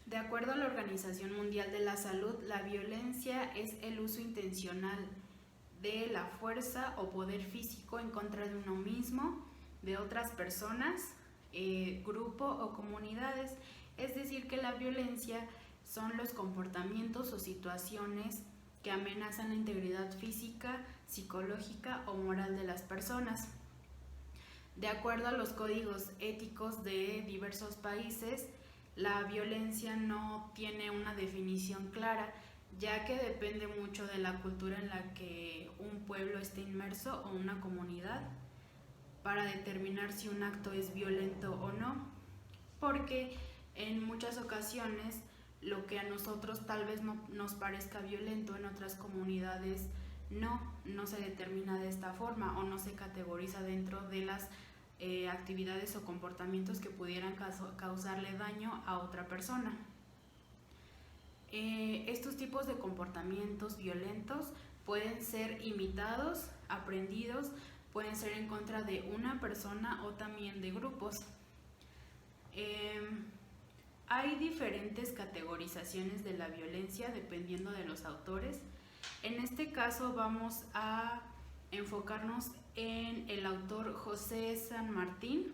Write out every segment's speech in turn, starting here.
De acuerdo a la Organización Mundial de la Salud, la violencia es el uso intencional de la fuerza o poder físico en contra de uno mismo, de otras personas, grupo o comunidades. Es decir, que la violencia son los comportamientos o situaciones que amenazan la integridad física, psicológica o moral de las personas. De acuerdo a los códigos éticos de diversos países, la violencia no tiene una definición clara, ya que depende mucho de la cultura en la que un pueblo esté inmerso o una comunidad para determinar si un acto es violento o no, porque en muchas ocasiones lo que a nosotros tal vez no nos parezca violento en otras comunidades no se determina de esta forma o no se categoriza dentro de las actividades o comportamientos que pudieran causarle daño a otra persona. Estos tipos de comportamientos violentos pueden ser imitados, aprendidos, pueden ser en contra de una persona o también de grupos. Hay diferentes categorizaciones de la violencia dependiendo de los autores. En este caso vamos a enfocarnos en el autor José San Martín,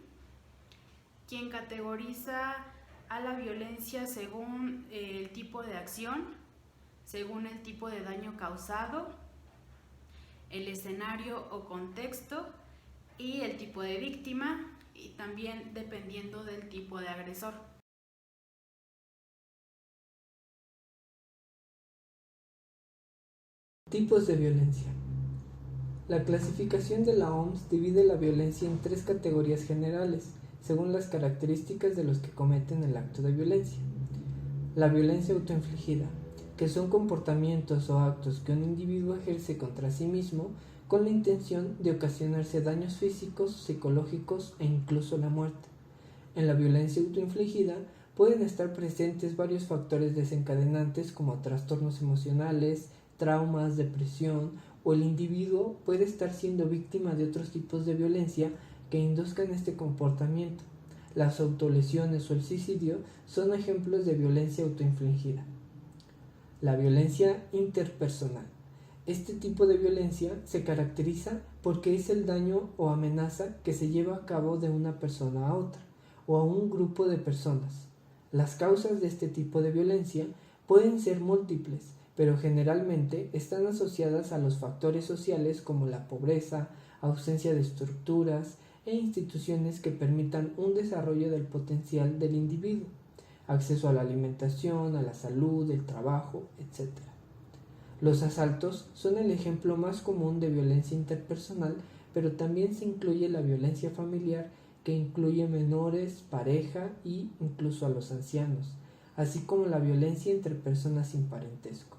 quien categoriza a la violencia según el tipo de acción, según el tipo de daño causado, el escenario o contexto y el tipo de víctima, y también dependiendo del tipo de agresor. Tipos de violencia. La clasificación de la OMS divide la violencia en tres categorías generales, según las características de los que cometen el acto de violencia. La violencia autoinfligida, que son comportamientos o actos que un individuo ejerce contra sí mismo con la intención de ocasionarse daños físicos, psicológicos e incluso la muerte. En la violencia autoinfligida pueden estar presentes varios factores desencadenantes como trastornos emocionales, traumas, depresión, o el individuo puede estar siendo víctima de otros tipos de violencia que induzcan este comportamiento. Las autolesiones o el suicidio son ejemplos de violencia autoinfligida. La violencia interpersonal. Este tipo de violencia se caracteriza porque es el daño o amenaza que se lleva a cabo de una persona a otra o a un grupo de personas. Las causas de este tipo de violencia pueden ser múltiples, pero generalmente están asociadas a los factores sociales como la pobreza, ausencia de estructuras e instituciones que permitan un desarrollo del potencial del individuo, acceso a la alimentación, a la salud, el trabajo, etc. Los asaltos son el ejemplo más común de violencia interpersonal, pero también se incluye la violencia familiar, que incluye menores, pareja e incluso a los ancianos, así como la violencia entre personas sin parentesco.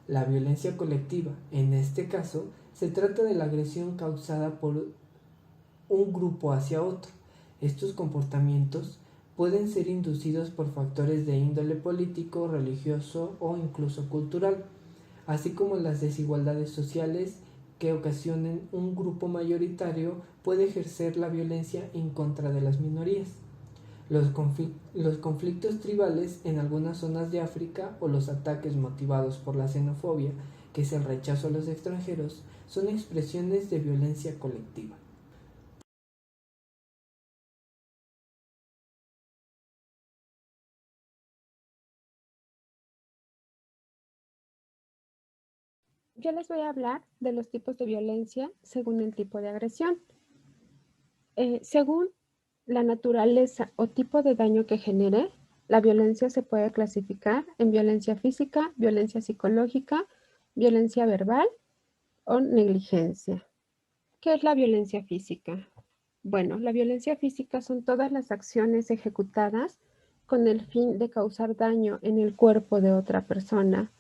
La violencia colectiva, en este caso, se trata de la agresión causada por un grupo hacia otro. Estos comportamientos pueden ser inducidos por factores de índole político, religioso o incluso cultural, así como las desigualdades sociales que ocasionen un grupo mayoritario puede ejercer la violencia en contra de las minorías. Los conflictos tribales en algunas zonas de África o los ataques motivados por la xenofobia, que es el rechazo a los extranjeros, son expresiones de violencia colectiva. Yo les voy a hablar de los tipos de violencia según el tipo de agresión. Según la naturaleza o tipo de daño que genere, la violencia se puede clasificar en violencia física, violencia psicológica, violencia verbal o negligencia. ¿Qué es la violencia física? Bueno, la violencia física son todas las acciones ejecutadas con el fin de causar daño en el cuerpo de otra persona.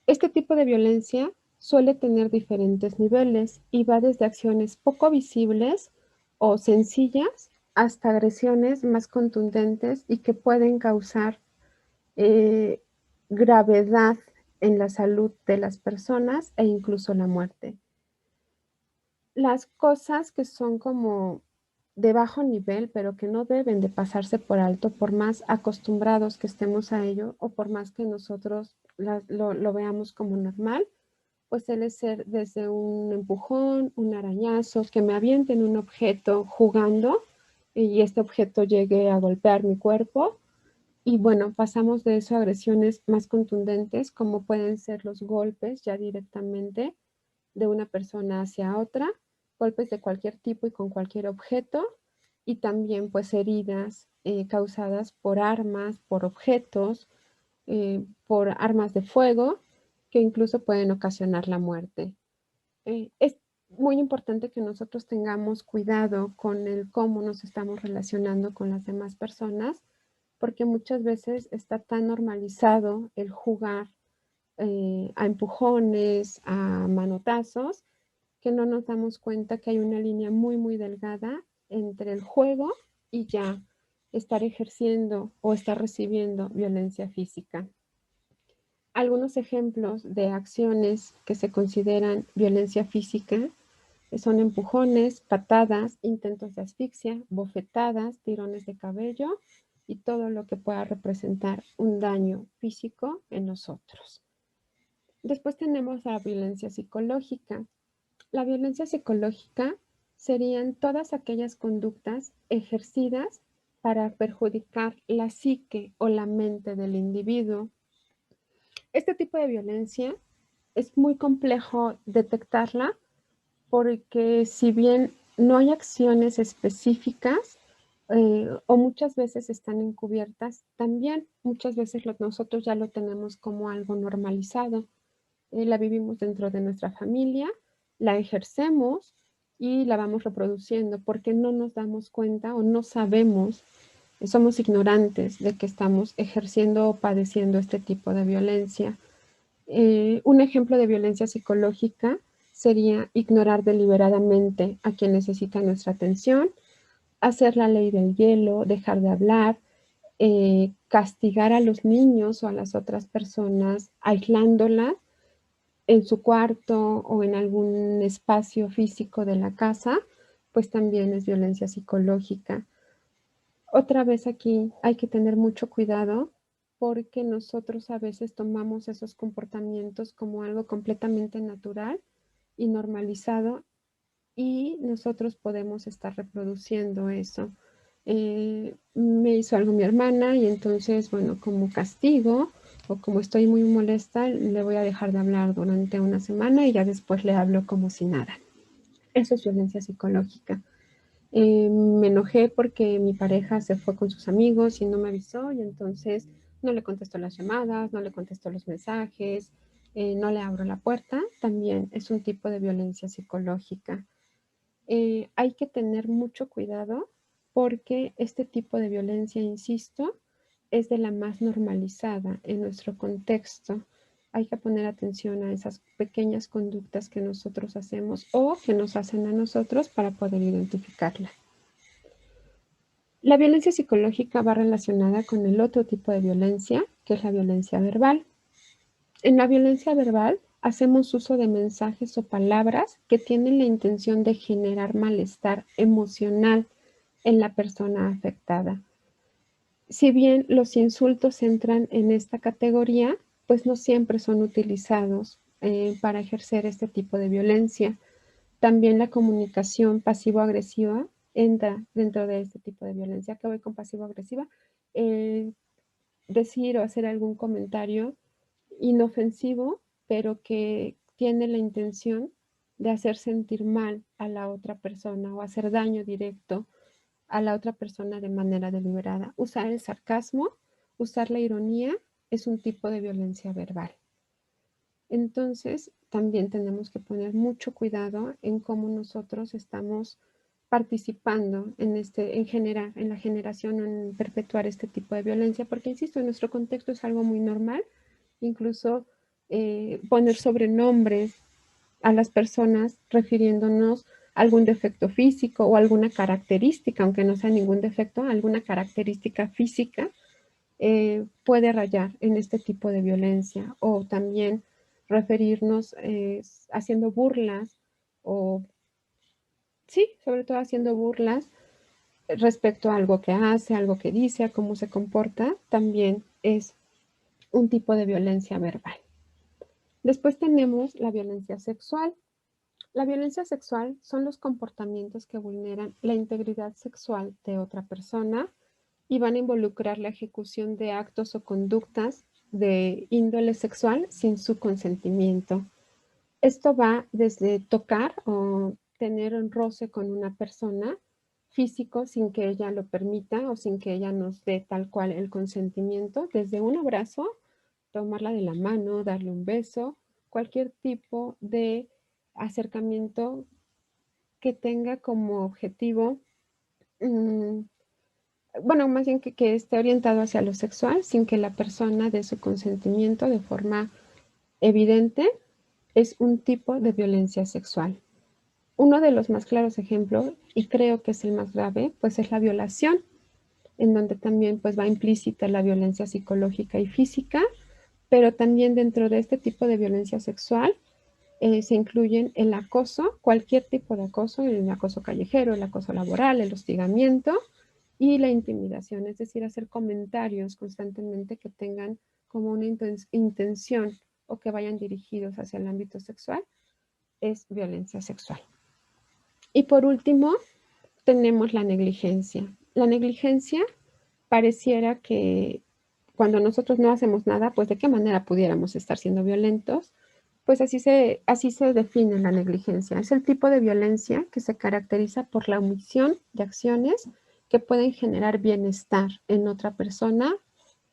Este tipo de violencia suele tener diferentes niveles y va desde acciones poco visibles o sencillas hasta agresiones más contundentes y que pueden causar eh, gravedad en la salud de las personas e incluso la muerte. Las cosas que son como de bajo nivel, pero que no deben de pasarse por alto por más acostumbrados que estemos a ello o por más que nosotros lo veamos como normal, pues suele ser desde un empujón, un arañazo, que me avienten un objeto jugando y este objeto llegue a golpear mi cuerpo. Y bueno, pasamos de eso a agresiones más contundentes, como pueden ser los golpes ya directamente de una persona hacia otra, golpes de cualquier tipo y con cualquier objeto, y también pues heridas causadas por armas, por objetos, por armas de fuego, que incluso pueden ocasionar la muerte. Es muy importante que nosotros tengamos cuidado con el cómo nos estamos relacionando con las demás personas, porque muchas veces está tan normalizado el jugar a empujones, a manotazos, que no nos damos cuenta que hay una línea muy, muy delgada entre el juego y ya estar ejerciendo o estar recibiendo violencia física. Algunos ejemplos de acciones que se consideran violencia física son empujones, patadas, intentos de asfixia, bofetadas, tirones de cabello y todo lo que pueda representar un daño físico en nosotros. Después tenemos la violencia psicológica. La violencia psicológica serían todas aquellas conductas ejercidas para perjudicar la psique o la mente del individuo. Este tipo de violencia es muy complejo detectarla porque si bien no hay acciones específicas o muchas veces están encubiertas, también muchas veces nosotros ya lo tenemos como algo normalizado. La vivimos dentro de nuestra familia, la ejercemos y la vamos reproduciendo porque no nos damos cuenta o no sabemos, somos ignorantes de que estamos ejerciendo o padeciendo este tipo de violencia. Un ejemplo de violencia psicológica sería ignorar deliberadamente a quien necesita nuestra atención, hacer la ley del hielo, dejar de hablar, castigar a los niños o a las otras personas, aislándolas en su cuarto o en algún espacio físico de la casa, pues también es violencia psicológica. Otra vez aquí hay que tener mucho cuidado porque nosotros a veces tomamos esos comportamientos como algo completamente natural y normalizado y nosotros podemos estar reproduciendo eso. Me hizo algo mi hermana y entonces, bueno, como castigo o como estoy muy molesta, le voy a dejar de hablar durante una semana y ya después le hablo como si nada. Eso es violencia psicológica. Me enojé porque mi pareja se fue con sus amigos y no me avisó y entonces no le contesto las llamadas, no le contesto los mensajes, no le abro la puerta. También es un tipo de violencia psicológica. Hay que tener mucho cuidado porque este tipo de violencia, insisto, es de la más normalizada en nuestro contexto. Hay que poner atención a esas pequeñas conductas que nosotros hacemos o que nos hacen a nosotros para poder identificarla. La violencia psicológica va relacionada con el otro tipo de violencia, que es la violencia verbal. En la violencia verbal hacemos uso de mensajes o palabras que tienen la intención de generar malestar emocional en la persona afectada. Si bien los insultos entran en esta categoría, pues no siempre son utilizados para ejercer este tipo de violencia. También la comunicación pasivo-agresiva entra dentro de este tipo de violencia. ¿Qué voy con pasivo-agresiva? Decir o hacer algún comentario inofensivo, pero que tiene la intención de hacer sentir mal a la otra persona o hacer daño directo a la otra persona de manera deliberada. Usar el sarcasmo, usar la ironía es un tipo de violencia verbal. Entonces, también tenemos que poner mucho cuidado en cómo nosotros estamos participando en la generación o en perpetuar este tipo de violencia, porque insisto, en nuestro contexto es algo muy normal, incluso poner sobrenombres a las personas refiriéndonos a algún defecto físico o alguna característica, aunque no sea ningún defecto, alguna característica física puede rayar en este tipo de violencia o también referirnos haciendo burlas o, sí, sobre todo haciendo burlas respecto a algo que hace, algo que dice, a cómo se comporta, también es un tipo de violencia verbal. Después tenemos la violencia sexual. La violencia sexual son los comportamientos que vulneran la integridad sexual de otra persona y van a involucrar la ejecución de actos o conductas de índole sexual sin su consentimiento. Esto va desde tocar o tener un roce con una persona físico sin que ella lo permita o sin que ella nos dé tal cual el consentimiento, desde un abrazo, tomarla de la mano, darle un beso, cualquier tipo de acercamiento que tenga como objetivo, bueno, más bien que esté orientado hacia lo sexual sin que la persona dé su consentimiento de forma evidente, es un tipo de violencia sexual. Uno de los más claros ejemplos, y creo que es el más grave, pues es la violación, en donde también pues va implícita la violencia psicológica y física, pero también dentro de este tipo de violencia sexual se incluyen el acoso, cualquier tipo de acoso, el acoso callejero, el acoso laboral, el hostigamiento y la intimidación, es decir, hacer comentarios constantemente que tengan como una intención o que vayan dirigidos hacia el ámbito sexual, es violencia sexual. Y por último, tenemos la negligencia. La negligencia pareciera que cuando nosotros no hacemos nada, pues de qué manera pudiéramos estar siendo violentos. Pues así se define la negligencia. Es el tipo de violencia que se caracteriza por la omisión de acciones que pueden generar bienestar en otra persona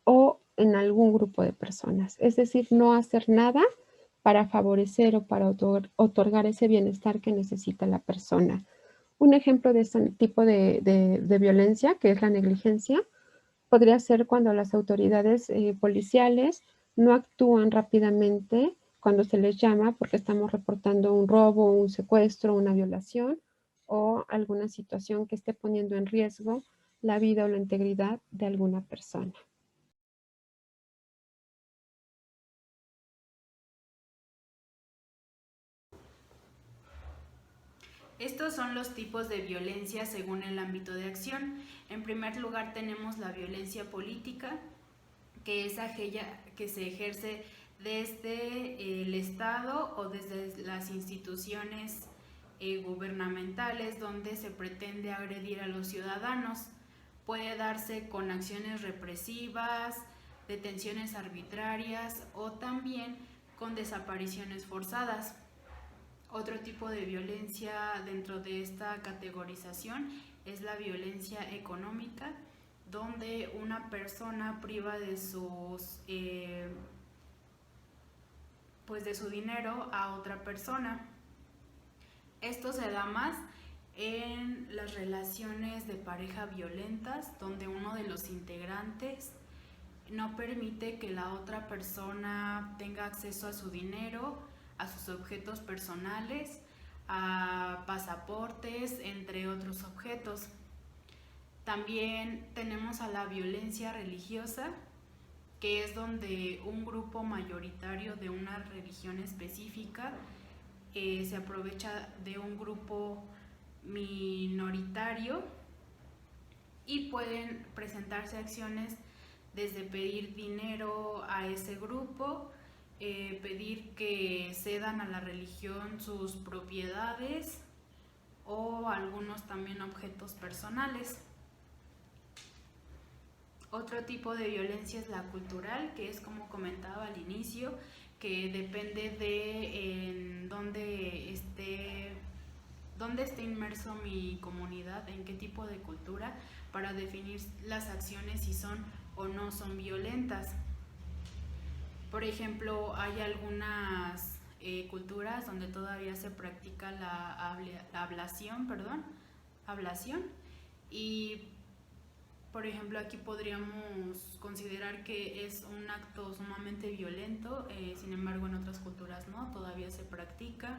o en algún grupo de personas. Es decir, no hacer nada para favorecer o para otorgar ese bienestar que necesita la persona. Un ejemplo de este tipo de violencia, que es la negligencia, podría ser cuando las autoridades policiales no actúan rápidamente cuando se les llama porque estamos reportando un robo, un secuestro, una violación o alguna situación que esté poniendo en riesgo la vida o la integridad de alguna persona. Estos son los tipos de violencia según el ámbito de acción. En primer lugar tenemos la violencia política, que es aquella que se ejerce desde el Estado o desde las instituciones gubernamentales donde se pretende agredir a los ciudadanos. Puede darse con acciones represivas, detenciones arbitrarias o también con desapariciones forzadas. Otro tipo de violencia dentro de esta categorización es la violencia económica, donde una persona priva de de su dinero a otra persona. Esto se da más en las relaciones de pareja violentas, donde uno de los integrantes no permite que la otra persona tenga acceso a su dinero, a sus objetos personales, a pasaportes, entre otros objetos. También tenemos a la violencia religiosa, que es donde un grupo mayoritario de una religión específica se aprovecha de un grupo minoritario y pueden presentarse acciones desde pedir dinero a ese grupo, pedir que cedan a la religión sus propiedades o algunos también objetos personales. Otro tipo de violencia es la cultural, que es como comentaba al inicio, que depende de en dónde esté inmerso mi comunidad, en qué tipo de cultura, para definir las acciones si son o no son violentas. Por ejemplo, hay algunas culturas donde todavía se practica la ablación, y por ejemplo aquí podríamos considerar que es un acto sumamente violento, sin embargo en otras culturas no, todavía se practica.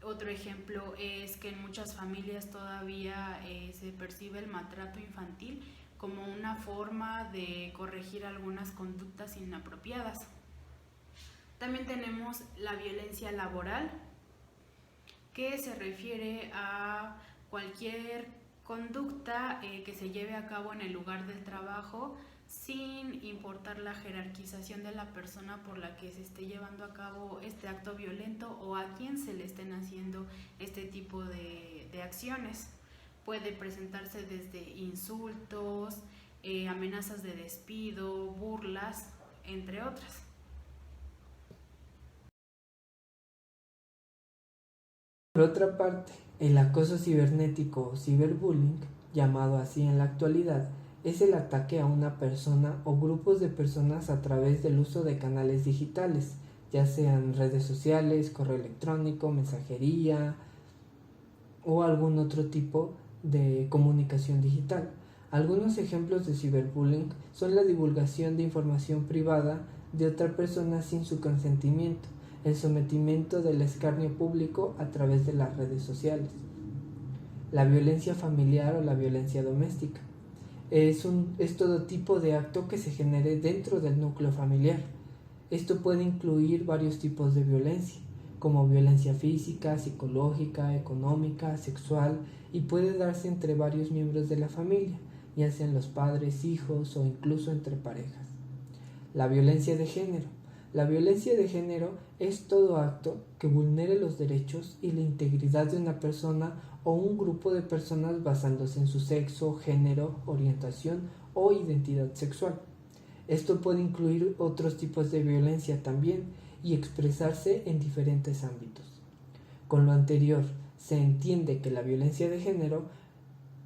Otro ejemplo es que en muchas familias todavía se percibe el maltrato infantil como una forma de corregir algunas conductas inapropiadas. También tenemos la violencia laboral, que se refiere a cualquier Conducta que se lleve a cabo en el lugar del trabajo sin importar la jerarquización de la persona por la que se esté llevando a cabo este acto violento o a quien se le estén haciendo este tipo de acciones. Puede presentarse desde insultos, amenazas de despido, burlas, entre otras. Por otra parte, el acoso cibernético o ciberbullying, llamado así en la actualidad, es el ataque a una persona o grupos de personas a través del uso de canales digitales, ya sean redes sociales, correo electrónico, mensajería o algún otro tipo de comunicación digital. Algunos ejemplos de ciberbullying son la divulgación de información privada de otra persona sin su consentimiento, el sometimiento del escarnio público a través de las redes sociales, la violencia familiar o la violencia doméstica. Es todo tipo de acto que se genere dentro del núcleo familiar. Esto puede incluir varios tipos de violencia, como violencia física, psicológica, económica, sexual, y puede darse entre varios miembros de la familia, ya sean los padres, hijos o incluso entre parejas. La violencia de género. La violencia de género es todo acto que vulnere los derechos y la integridad de una persona o un grupo de personas basándose en su sexo, género, orientación o identidad sexual. Esto puede incluir otros tipos de violencia también y expresarse en diferentes ámbitos. Con lo anterior, se entiende que la violencia de género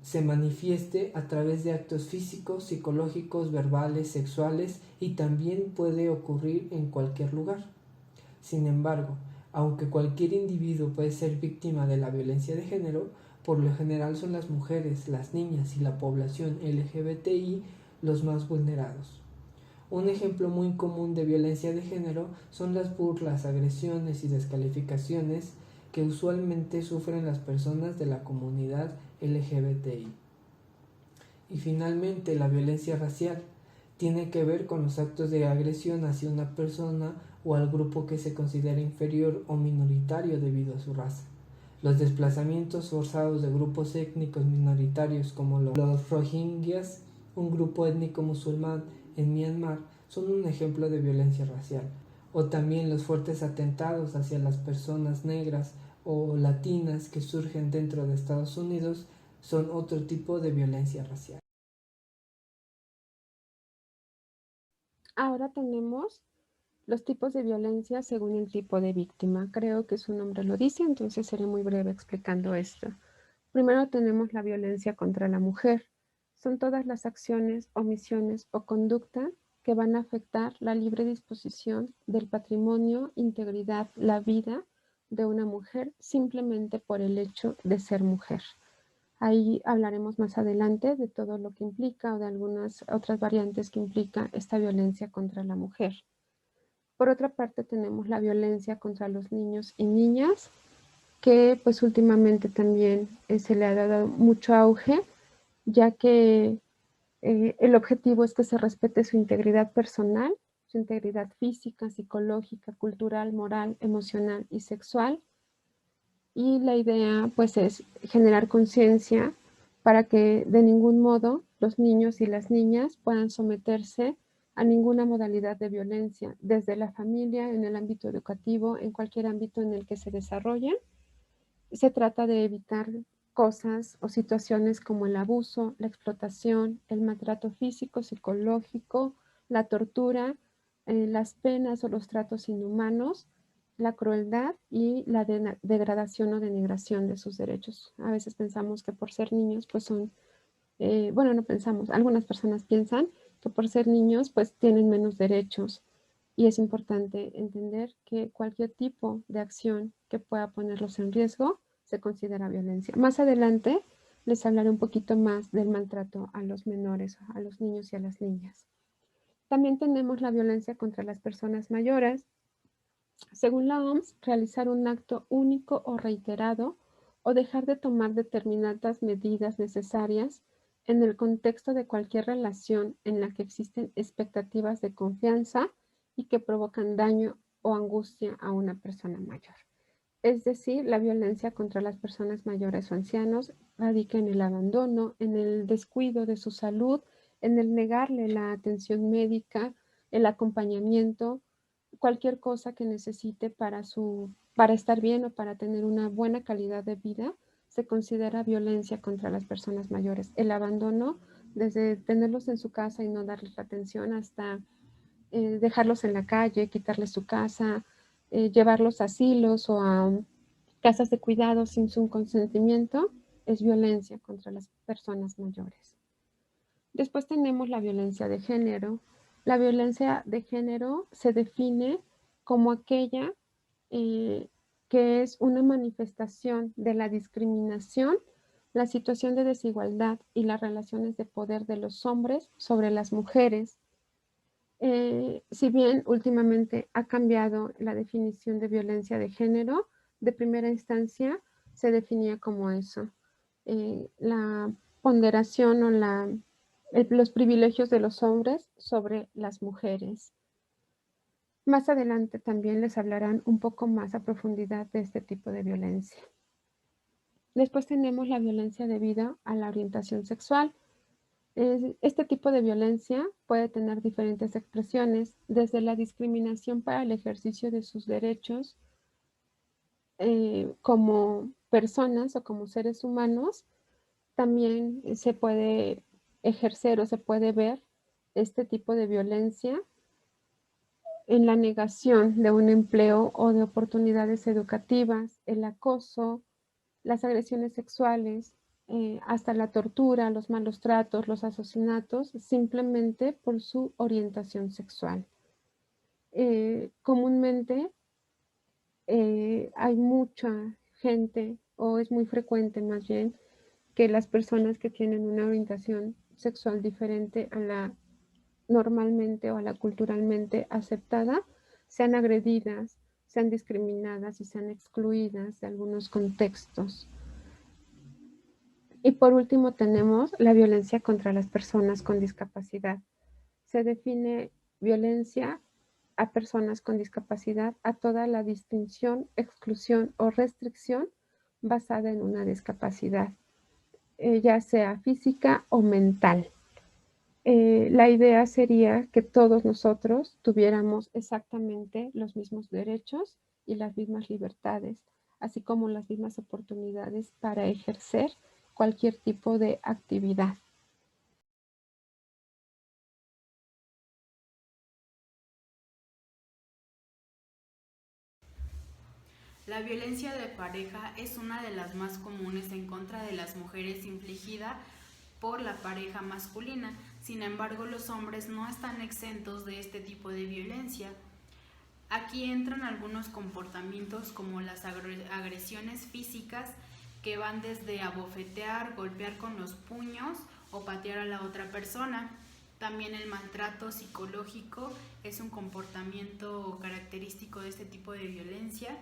se manifieste a través de actos físicos, psicológicos, verbales, sexuales y también puede ocurrir en cualquier lugar. Sin embargo, aunque cualquier individuo puede ser víctima de la violencia de género, por lo general son las mujeres, las niñas y la población LGBTI los más vulnerados. Un ejemplo muy común de violencia de género son las burlas, agresiones y descalificaciones que usualmente sufren las personas de la comunidad LGBTI. Y finalmente, la violencia racial tiene que ver con los actos de agresión hacia una persona o al grupo que se considera inferior o minoritario debido a su raza. Los desplazamientos forzados de grupos étnicos minoritarios como los rohingyas, un grupo étnico musulmán en Myanmar, son un ejemplo de violencia racial. O también los fuertes atentados hacia las personas negras o latinas que surgen dentro de Estados Unidos son otro tipo de violencia racial. Ahora tenemos los tipos de violencia según el tipo de víctima. Creo que su nombre lo dice, entonces seré muy breve explicando esto. Primero tenemos la violencia contra la mujer. Son todas las acciones, omisiones o conducta que van a afectar la libre disposición del patrimonio, integridad, la vida de una mujer simplemente por el hecho de ser mujer. Ahí hablaremos más adelante de todo lo que implica o de algunas otras variantes que implica esta violencia contra la mujer. Por otra parte tenemos la violencia contra los niños y niñas, que pues últimamente también se le ha dado mucho auge, ya que el objetivo es que se respete su integridad personal, su integridad física, psicológica, cultural, moral, emocional y sexual. Y la idea pues es generar conciencia para que de ningún modo los niños y las niñas puedan someterse a ninguna modalidad de violencia, desde la familia, en el ámbito educativo, en cualquier ámbito en el que se desarrollen. Se trata de evitar cosas o situaciones como el abuso, la explotación, el maltrato físico, psicológico, la tortura, las penas o los tratos inhumanos, la crueldad y la degradación o denigración de sus derechos. A veces pensamos que por ser niños, pues son, bueno, no pensamos, algunas personas piensan que por ser niños, pues tienen menos derechos. Y es importante entender que cualquier tipo de acción que pueda ponerlos en riesgo se considera violencia. Más adelante les hablaré un poquito más del maltrato a los menores, a los niños y a las niñas. También tenemos la violencia contra las personas mayores. Según la OMS, realizar un acto único o reiterado o dejar de tomar determinadas medidas necesarias en el contexto de cualquier relación en la que existen expectativas de confianza y que provocan daño o angustia a una persona mayor. Es decir, la violencia contra las personas mayores o ancianos radica en el abandono, en el descuido de su salud, en el negarle la atención médica, el acompañamiento, cualquier cosa que necesite para estar bien o para tener una buena calidad de vida, se considera violencia contra las personas mayores. El abandono, desde tenerlos en su casa y no darles la atención hasta dejarlos en la calle, quitarles su casa, llevarlos a asilos o a casas de cuidado sin su consentimiento, es violencia contra las personas mayores. Después tenemos la violencia de género. La violencia de género se define como aquella eh, que es una manifestación de la discriminación, la situación de desigualdad y las relaciones de poder de los hombres sobre las mujeres. Si bien últimamente ha cambiado la definición de violencia de género, de primera instancia se definía como eso, la ponderación o los privilegios de los hombres sobre las mujeres. Más adelante también les hablarán un poco más a profundidad de este tipo de violencia. Después tenemos la violencia debido a la orientación sexual. Este tipo de violencia puede tener diferentes expresiones, desde la discriminación para el ejercicio de sus derechos como personas o como seres humanos. También se puede ejercer o se puede ver este tipo de violencia en la negación de un empleo o de oportunidades educativas, el acoso, las agresiones sexuales, hasta la tortura, los malos tratos, los asesinatos, simplemente por su orientación sexual. Comúnmente hay mucha gente, o es muy frecuente más bien, que las personas que tienen una orientación sexual diferente a la normalmente o a la culturalmente aceptada sean agredidas, sean discriminadas y sean excluidas de algunos contextos. Y por último tenemos la violencia contra las personas con discapacidad. Se define violencia a personas con discapacidad a toda la distinción, exclusión o restricción basada en una discapacidad, ya sea física o mental. La idea sería que todos nosotros tuviéramos exactamente los mismos derechos y las mismas libertades, así como las mismas oportunidades para ejercer cualquier tipo de actividad. La violencia de pareja es una de las más comunes en contra de las mujeres infligida por la pareja masculina. Sin embargo, los hombres no están exentos de este tipo de violencia. Aquí entran algunos comportamientos como las agresiones físicas, que van desde abofetear, golpear con los puños o patear a la otra persona. También el maltrato psicológico es un comportamiento característico de este tipo de violencia,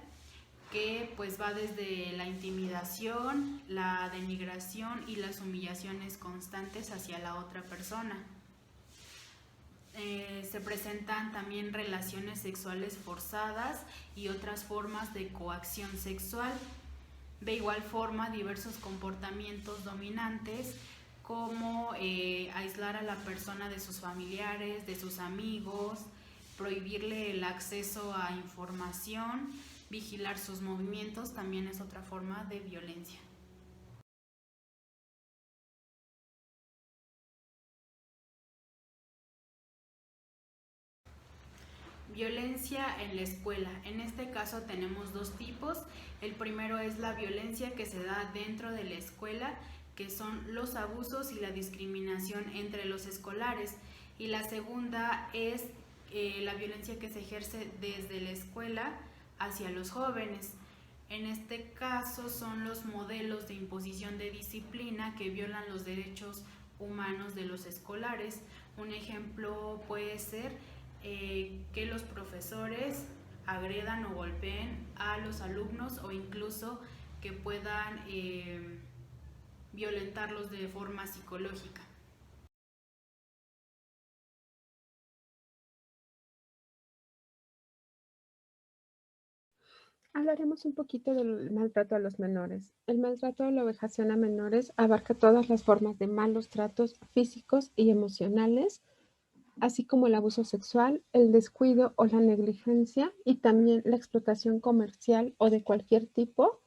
que pues va desde la intimidación, la denigración y las humillaciones constantes hacia la otra persona. Se presentan también relaciones sexuales forzadas y otras formas de coacción sexual. De igual forma, diversos comportamientos dominantes como aislar a la persona de sus familiares, de sus amigos, prohibirle el acceso a información, vigilar sus movimientos, también es otra forma de violencia. Violencia en la escuela. En este caso tenemos dos tipos. El primero es la violencia que se da dentro de la escuela, que son los abusos y la discriminación entre los escolares. Y la segunda es la violencia que se ejerce desde la escuela hacia los jóvenes. En este caso son los modelos de imposición de disciplina que violan los derechos humanos de los escolares. Un ejemplo puede ser que los profesores agredan o golpeen a los alumnos, o incluso que puedan violentarlos de forma psicológica. Hablaremos un poquito del maltrato a los menores. El maltrato o la vejación a menores abarca todas las formas de malos tratos físicos y emocionales, así como el abuso sexual, el descuido o la negligencia y también la explotación comercial o de cualquier tipo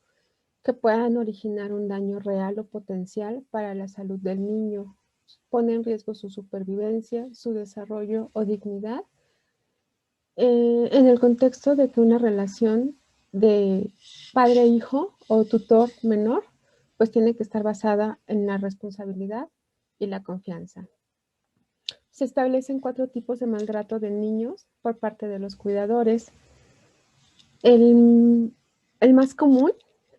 que puedan originar un daño real o potencial para la salud del niño, pone en riesgo su supervivencia, su desarrollo o dignidad, en el contexto de que una relación de padre-hijo o tutor-menor, pues tiene que estar basada en la responsabilidad y la confianza. Se establecen 4 tipos de maltrato de niños por parte de los cuidadores. El más común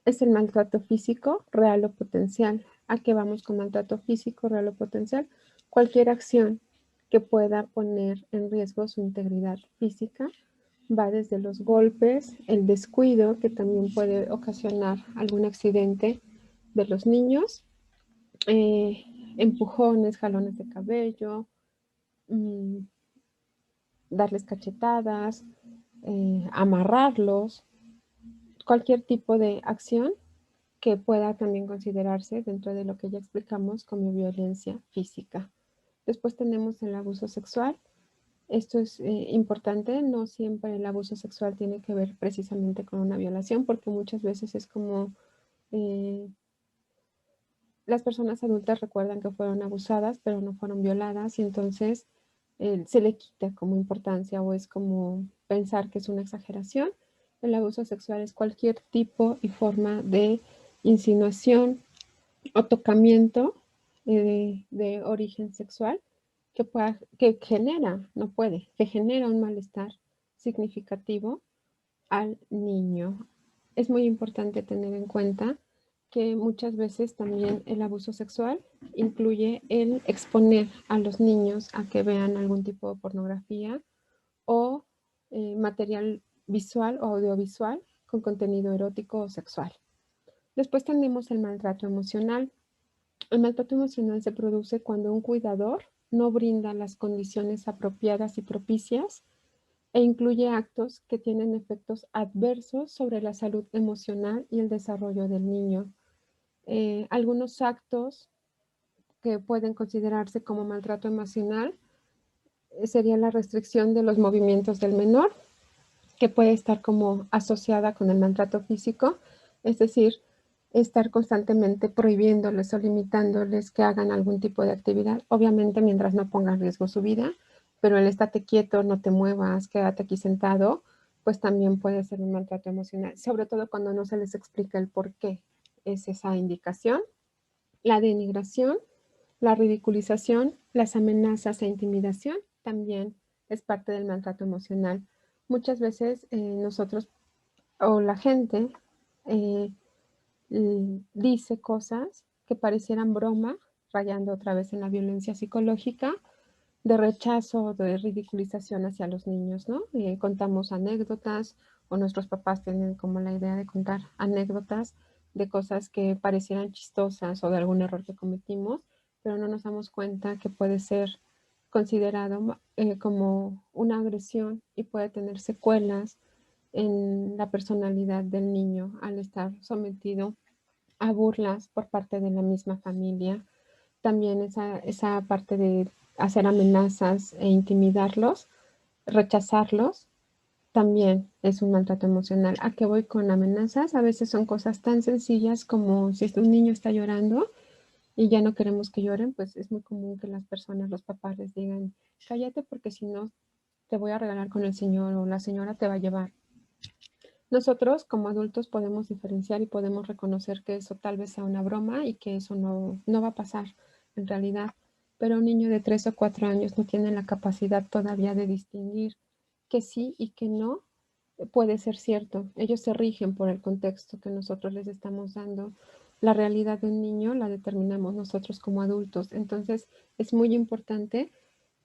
es el maltrato físico, real o potencial. ¿A qué vamos con maltrato físico, real o potencial? Cualquier acción que pueda poner en riesgo su integridad física va desde los golpes, el descuido, que también puede ocasionar algún accidente de los niños, eh, empujones, jalones de cabello, darles cachetadas, amarrarlos, cualquier tipo de acción que pueda también considerarse dentro de lo que ya explicamos como violencia física. Después tenemos el abuso sexual. Esto es importante, no siempre el abuso sexual tiene que ver precisamente con una violación, porque muchas veces es como las personas adultas recuerdan que fueron abusadas, pero no fueron violadas, y entonces se le quita como importancia o es como pensar que es una exageración. El abuso sexual es cualquier tipo y forma de insinuación o tocamiento de origen sexual que genera, no puede, que genera un malestar significativo al niño. Es muy importante tener en cuenta que muchas veces también el abuso sexual incluye el exponer a los niños a que vean algún tipo de pornografía o material visual o audiovisual con contenido erótico o sexual. Después tenemos el maltrato emocional. El maltrato emocional se produce cuando un cuidador no brinda las condiciones apropiadas y propicias e incluye actos que tienen efectos adversos sobre la salud emocional y el desarrollo del niño. Algunos actos que pueden considerarse como maltrato emocional sería la restricción de los movimientos del menor, que puede estar como asociada con el maltrato físico, es decir, estar constantemente prohibiéndoles o limitándoles que hagan algún tipo de actividad, obviamente mientras no ponga en riesgo su vida, pero el estate quieto, no te muevas, quédate aquí sentado, pues también puede ser un maltrato emocional, sobre todo cuando no se les explica el por qué es esa indicación. La denigración, la ridiculización, las amenazas e intimidación también es parte del maltrato emocional. Muchas veces nosotros o la gente eh, dice cosas que parecieran broma, rayando otra vez en la violencia psicológica, de rechazo, de ridiculización hacia los niños, ¿no? Contamos anécdotas o nuestros papás tienen como la idea de contar anécdotas de cosas que parecieran chistosas o de algún error que cometimos, pero no nos damos cuenta que puede ser considerado como una agresión y puede tener secuelas en la personalidad del niño al estar sometido a burlas por parte de la misma familia. También esa parte de hacer amenazas e intimidarlos, rechazarlos, también es un maltrato emocional. ¿A qué voy con amenazas? A veces son cosas tan sencillas como si un niño está llorando y ya no queremos que lloren, pues es muy común que las personas, los papás les digan, cállate porque si no te voy a regalar con el señor o la señora te va a llevar. Nosotros como adultos podemos diferenciar y podemos reconocer que eso tal vez sea una broma y que eso no va a pasar en realidad, pero un niño de 3 o 4 años no tiene la capacidad todavía de distinguir que sí y que no puede ser cierto. Ellos se rigen por el contexto que nosotros les estamos dando. La realidad de un niño la determinamos nosotros como adultos. Entonces es muy importante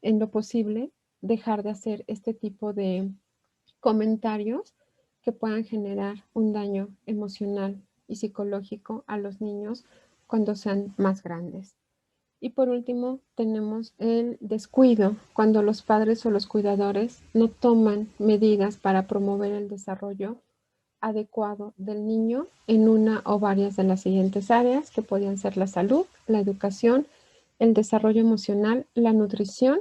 en lo posible dejar de hacer este tipo de comentarios que puedan generar un daño emocional y psicológico a los niños cuando sean más grandes. Y por último, tenemos el descuido, cuando los padres o los cuidadores no toman medidas para promover el desarrollo adecuado del niño en una o varias de las siguientes áreas, que podían ser la salud, la educación, el desarrollo emocional, la nutrición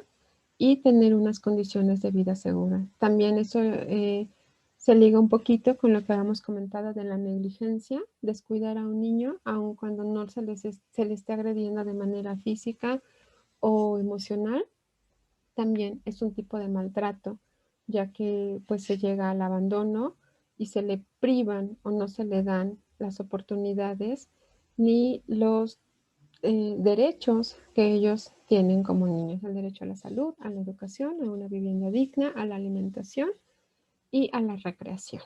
y tener unas condiciones de vida seguras. También eso se liga un poquito con lo que habíamos comentado de la negligencia, descuidar a un niño aun cuando no se le esté agrediendo de manera física o emocional. También es un tipo de maltrato, ya que pues se llega al abandono y se le privan o no se le dan las oportunidades ni los derechos que ellos tienen como niños: el derecho a la salud, a la educación, a una vivienda digna, a la alimentación y a la recreación.